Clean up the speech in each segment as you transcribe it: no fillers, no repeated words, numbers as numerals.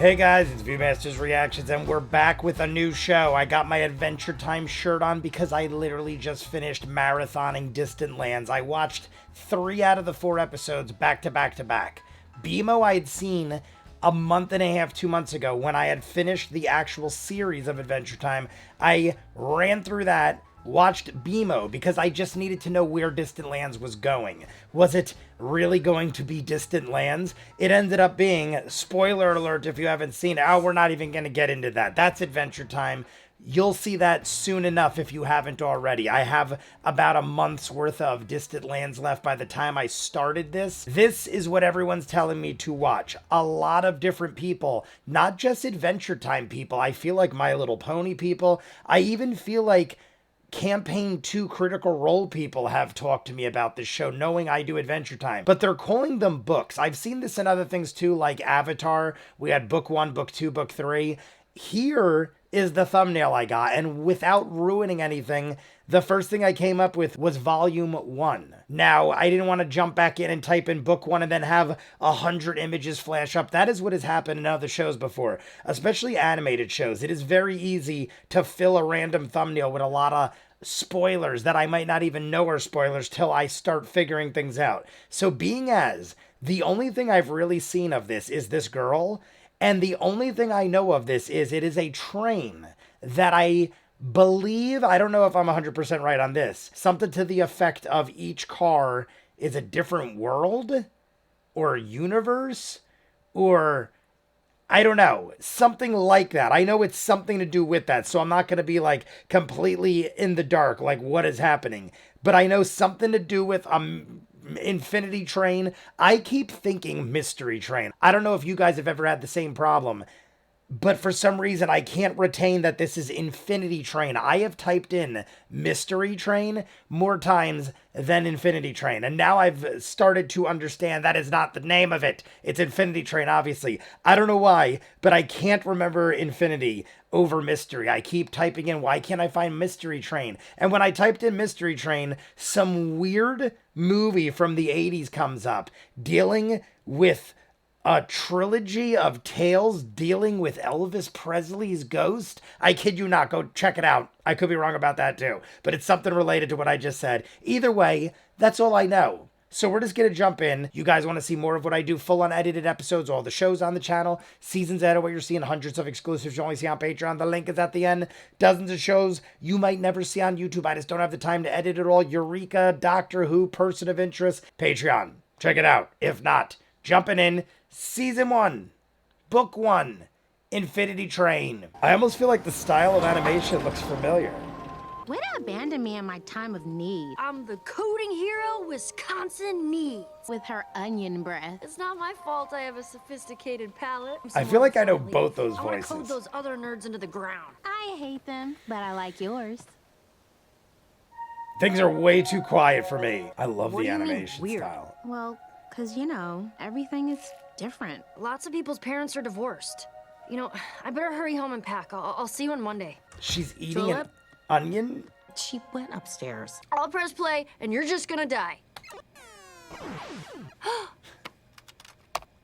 Hey guys, it's ViewMasters Reactions, and we're back with a new show. I got my Adventure Time shirt on because I literally just finished marathoning Distant Lands. I watched 3 out of the 4 episodes back to back to back. BMO I had seen a month and a half, 2 months ago when I had finished the actual series of Adventure Time. I ran through that, watched BMO because I just needed to know where Distant Lands was going. Was it really going to be Distant Lands? It ended up being, spoiler alert if you haven't seen it, we're not even going to get into that. That's Adventure Time. You'll see that soon enough if you haven't already. I have about a month's worth of Distant Lands left by the time I started this. This is what everyone's telling me to watch. A lot of different people, not just Adventure Time people. I feel like My Little Pony people. I even feel like Campaign 2 Critical Role people have talked to me about this show, knowing I do Adventure Time. But they're calling them books. I've seen this in other things too, like Avatar. We had book 1, book 2, book 3. Here is the thumbnail I got, and without ruining anything, the first thing I came up with was volume 1. Now, I didn't want to jump back in and type in book 1 and then have 100 images flash up. That is what has happened in other shows before, especially animated shows. It is very easy to fill a random thumbnail with a lot of spoilers that I might not even know are spoilers till I start figuring things out. So being as the only thing I've really seen of this is this girl, and the only thing I know of this is it is a train that I believe, I don't know if I'm 100% right on this, something to the effect of each car is a different world or universe, or I don't know, something like that. I know it's something to do with that, so I'm not going to be like completely in the dark, like what is happening. But I know something to do with Infinity Train. I keep thinking Mystery Train. I don't know if you guys have ever had the same problem, but for some reason I can't retain that this is Infinity Train. I have typed in Mystery Train more times than Infinity Train, and now I've started to understand that is not the name of it. It's Infinity Train, obviously. I don't know why, but I can't remember Infinity over Mystery. I keep typing in, why can't I find Mystery Train? And when I typed in Mystery Train, some weird movie from the 80s comes up dealing with a trilogy of tales dealing with Elvis Presley's ghost. I kid you not. Go check it out. I could be wrong about that too, but it's something related to what I just said. Either way, that's all I know. So we're just going to jump in. You guys want to see more of what I do, full unedited episodes, all the shows on the channel, seasons ahead of what you're seeing, hundreds of exclusives you only see on Patreon. The link is at the end. Dozens of shows you might never see on YouTube. I just don't have the time to edit it all. Eureka, Doctor Who, Person of Interest, Patreon. Check it out. If not, jumping in. Season 1, Book 1, Infinity Train. I almost feel like the style of animation looks familiar. Way to abandon me in my time of need. I'm the coding hero Wisconsin needs. With her onion breath. It's not my fault I have a sophisticated palate. I feel like I know both those I voices. want to code those other nerds into the ground. I hate them, but I like yours. Things are way too quiet for me. I love What the do you mean, animation weird? style. Well, 'cause you know, everything is different. Lots of people's parents are divorced. You know, I better hurry home and pack. I'll see you on Monday. She's eating an Tulip? onion? She went upstairs. I'll press play, and you're just gonna die.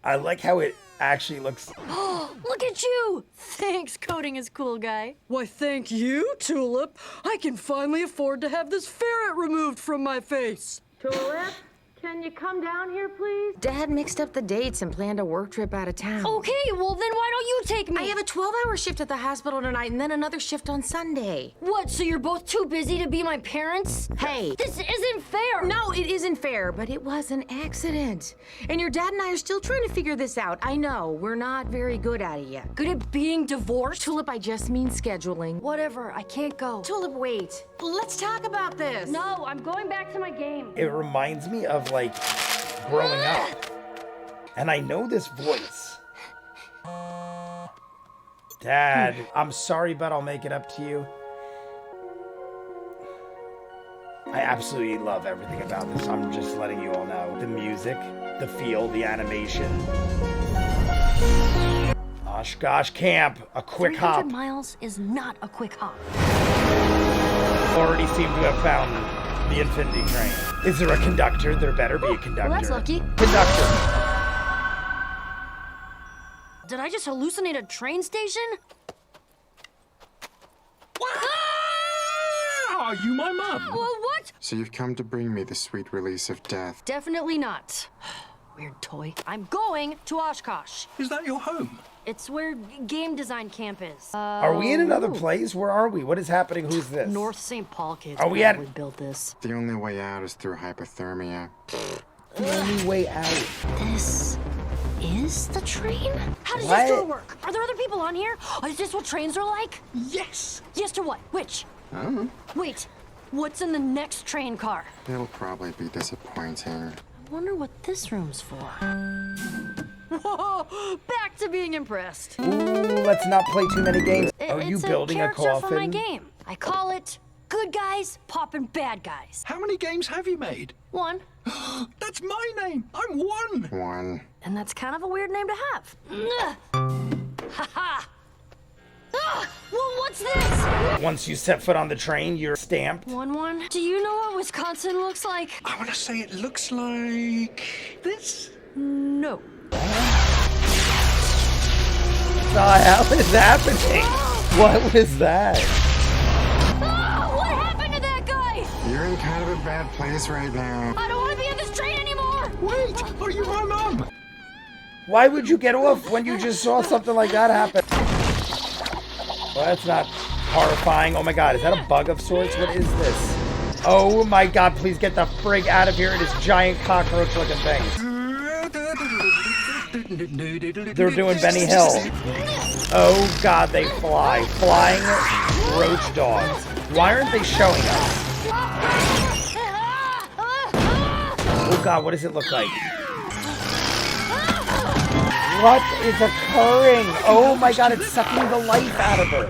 I like how it actually looks. Look at you! Thanks, coding is cool, guy. Why, thank you, Tulip. I can finally afford to have this ferret removed from my face. Tulip, can you come down here, please? Dad mixed up the dates and planned a work trip out of town. Okay, well then why don't you take me? I have a 12-hour shift at the hospital tonight and then another shift on Sunday. What, so you're both too busy to be my parents? Hey. This isn't fair! No, it isn't fair, but it was an accident. And your dad and I are still trying to figure this out. I know, we're not very good at it yet. Good at being divorced? Tulip, I just mean scheduling. Whatever, I can't go. Tulip, wait. Let's talk about this. No, I'm going back to my game. It reminds me of like growing up. And I know this voice. Dad, I'm sorry, but I'll make it up to you. I absolutely love everything about this. I'm just letting you all know. The music, the feel, the animation. Oshkosh Camp, a quick 300 hop. miles is not a quick hop. Already seem to have found the Infinity Train. Is there a conductor? There better be a conductor. Well, that's lucky. Conductor. Did I just hallucinate a train station? Are you my mum? Well, what? So you've come to bring me the sweet release of death. Definitely not. Weird toy. I'm going to Oshkosh. Is that your home? It's where game design camp is. Are we in another place? Where are we? What is happening? Who's this? North St. Paul kids Are we at- probably built this. The only way out is through hypothermia. The only way out. This is the train? How does What? this door work? Are there other people on here? Is this what trains are like? Yes. Yes to what? Which? Wait, what's in the next train car? It'll probably be disappointing. I wonder what this room's for. Whoa, back to being impressed. Ooh, let's not play too many games. Are you It's building a character coffin? for my game. I call it Good Guys Poppin' Bad Guys. How many games have you made? One. That's my name. I'm one. One. And that's kind of a weird name to have. Ha-ha! Well, what's this? Once you set foot on the train, you're stamped. 1-1. Do you know what Wisconsin looks like? I want to say it looks like this. No. What the hell is happening? What was that? Ah, what happened to that guy? You're in kind of a bad place right now. I don't want to be on this train anymore. Wait, are you my mum? Why would you get off when you just saw something like that happen? Well, that's not horrifying. Oh my god, is that a bug of sorts? What is this? Oh my god, please get the frig out of here. It is giant cockroach looking things. They're doing Benny Hill. Oh god, they fly. Flying roach dogs. Why aren't they showing us? Oh god, what does it look like? What is occurring? Oh my god, it's sucking the life out of her.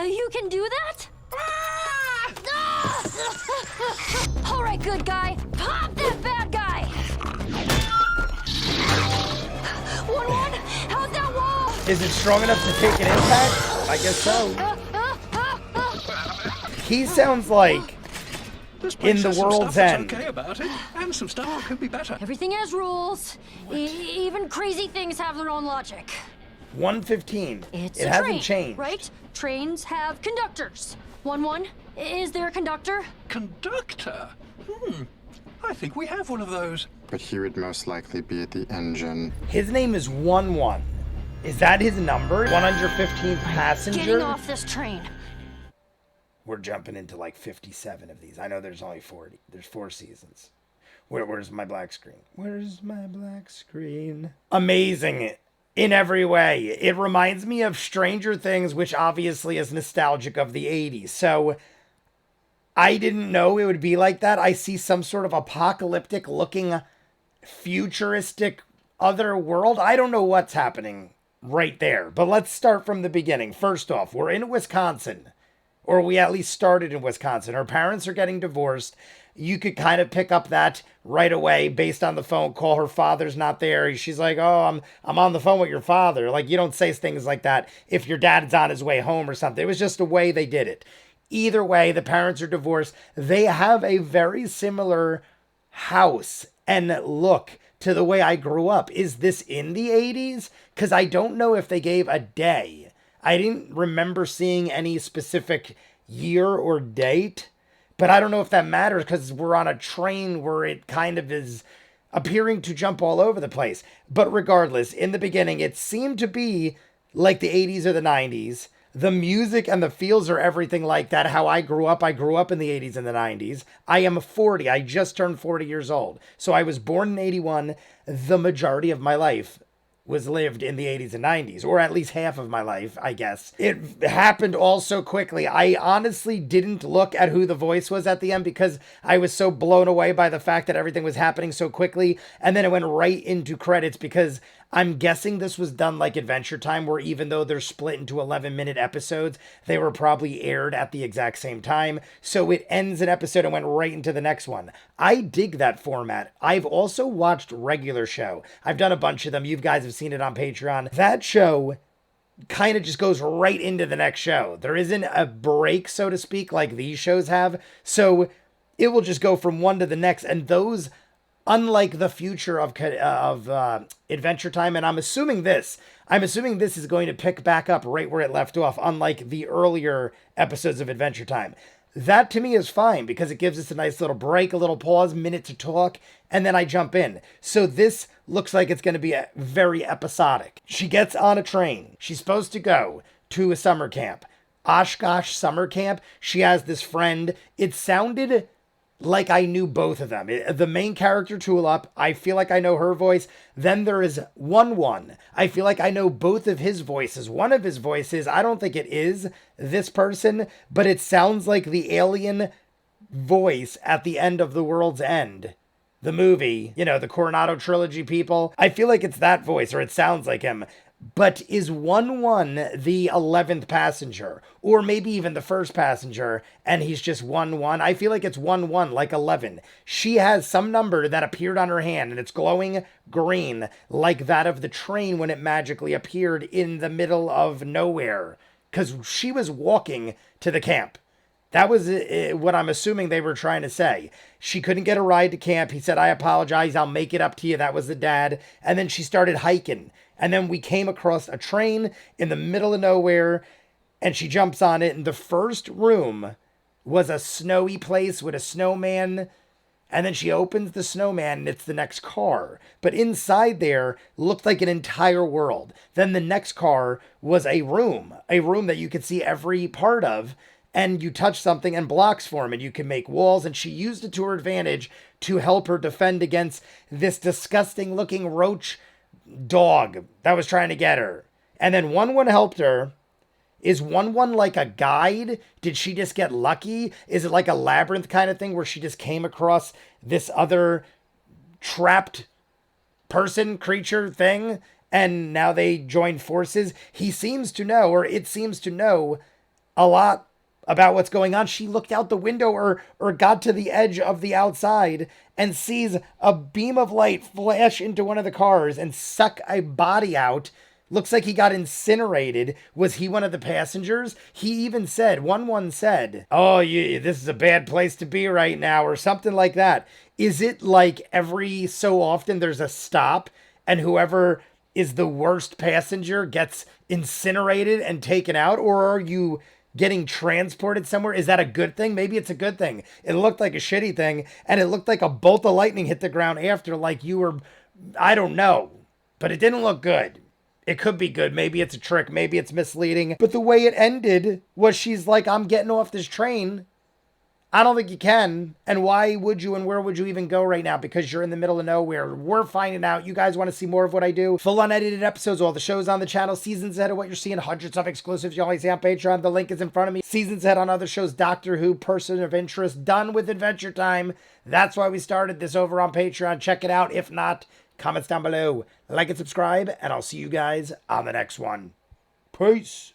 You can do that? All right, good guy. Pop that bad guy. 1-1. How's that wall? Is it strong enough to take an impact? I guess so. He sounds like This place In the has some world's stuff that's end. okay about it, and some stuff that could be better. Everything has rules. Even crazy things have their own logic. 115. It's It a hasn't train, changed. right? Trains have conductors. 1-1. Is there a conductor? Conductor? I think we have one of those. But he would most likely be at the engine. His name is 11. Is that his number? 115th passenger? Getting off this train. We're jumping into like 57 of these. I know there's only 40. There's 4 seasons. Where's my black screen? Where's my black screen? Amazing in every way. It reminds me of Stranger Things, which obviously is nostalgic of the 80s. So I didn't know it would be like that. I see some sort of apocalyptic looking futuristic other world. I don't know what's happening right there. But let's start from the beginning. First off, we're in Wisconsin. Or we at least started in Wisconsin. Her parents are getting divorced. You could kind of pick up that right away based on the phone call. Her father's not there. She's like, oh, I'm on the phone with your father. Like, you don't say things like that if your dad's on his way home or something. It was just the way they did it. Either way, the parents are divorced. They have a very similar house and look to the way I grew up. Is this in the 80s? Because I don't know if they gave a day. I didn't remember seeing any specific year or date, but I don't know if that matters because we're on a train where it kind of is appearing to jump all over the place. But regardless, in the beginning, it seemed to be like the 80s or the 90s. The music and the feels are everything like that. How I grew up in the 80s and the 90s. I am 40. I just turned 40 years old. So I was born in 81. The majority of my life was lived in the 80s and 90s, or at least half of my life, I guess. It happened all so quickly. I honestly didn't look at who the voice was at the end because I was so blown away by the fact that everything was happening so quickly. And then it went right into credits because I'm guessing this was done like Adventure Time, where even though they're split into 11-minute episodes, they were probably aired at the exact same time. So it ends an episode and went right into the next one. I dig that format. I've also watched regular show. I've done a bunch of them. You guys have seen it on Patreon. That show kind of just goes right into the next show. There isn't a break, so to speak, like these shows have. So it will just go from one to the next. And those unlike the future of Adventure Time. And I'm assuming this is going to pick back up right where it left off, unlike the earlier episodes of Adventure Time. That to me is fine because it gives us a nice little break, a little pause, minute to talk, and then I jump in. So this looks like it's going to be very episodic. She gets on a train. She's supposed to go to a summer camp. Oshkosh summer camp. She has this friend. It sounded like I knew both of them. The main character, Tulip, I feel like I know her voice. Then there is One. I feel like I know both of his voices. One of his voices, I don't think it is this person, but it sounds like the alien voice at the end of The World's End. The movie, the Coronado trilogy people. I feel like it's that voice, or it sounds like him. But is 1-1 the 11th passenger? Or maybe even the first passenger, and he's just 1-1? I feel like it's 1-1, like 11. She has some number that appeared on her hand, and it's glowing green, like that of the train when it magically appeared in the middle of nowhere. Because she was walking to the camp. That was what I'm assuming they were trying to say. She couldn't get a ride to camp. He said, I apologize. I'll make it up to you. That was the dad. And then she started hiking. And then we came across a train in the middle of nowhere, and she jumps on it. And the first room was a snowy place with a snowman. And then she opens the snowman, and it's the next car. But inside there looked like an entire world. Then the next car was a room that you could see every part of. And you touch something and blocks form, and you can make walls. And she used it to her advantage to help her defend against this disgusting looking roach dog that was trying to get her. And then 1-1 helped her. Is 1-1 like a guide? Did she just get lucky? Is it like a labyrinth kind of thing where she just came across this other trapped person, creature thing, and now they join forces? He seems to know, or it seems to know, a lot about what's going on. She looked out the window or got to the edge of the outside and sees a beam of light flash into one of the cars and suck a body out. Looks like he got incinerated. Was he one of the passengers? He even said, 1-1 said, oh, this is a bad place to be right now, or something like that. Is it like every so often there's a stop and whoever is the worst passenger gets incinerated and taken out? Or are you getting transported somewhere? Is that a good thing? Maybe it's a good thing. It looked like a shitty thing, and it looked like a bolt of lightning hit the ground after, like you were, I don't know, but it didn't look good. It could be good. Maybe it's a trick. Maybe it's misleading. But the way it ended was she's like, I'm getting off this train. I don't think you can. And why would you, and where would you even go right now? Because you're in the middle of nowhere. We're finding out. You guys want to see more of what I do? Full unedited episodes, all the shows on the channel, seasons ahead of what you're seeing, hundreds of exclusives you only see on Patreon. The link is in front of me. Seasons ahead on other shows, Doctor Who, Person of Interest, done with Adventure Time. That's why we started this over on Patreon. Check it out. If not, comments down below. Like and subscribe, and I'll see you guys on the next one. Peace.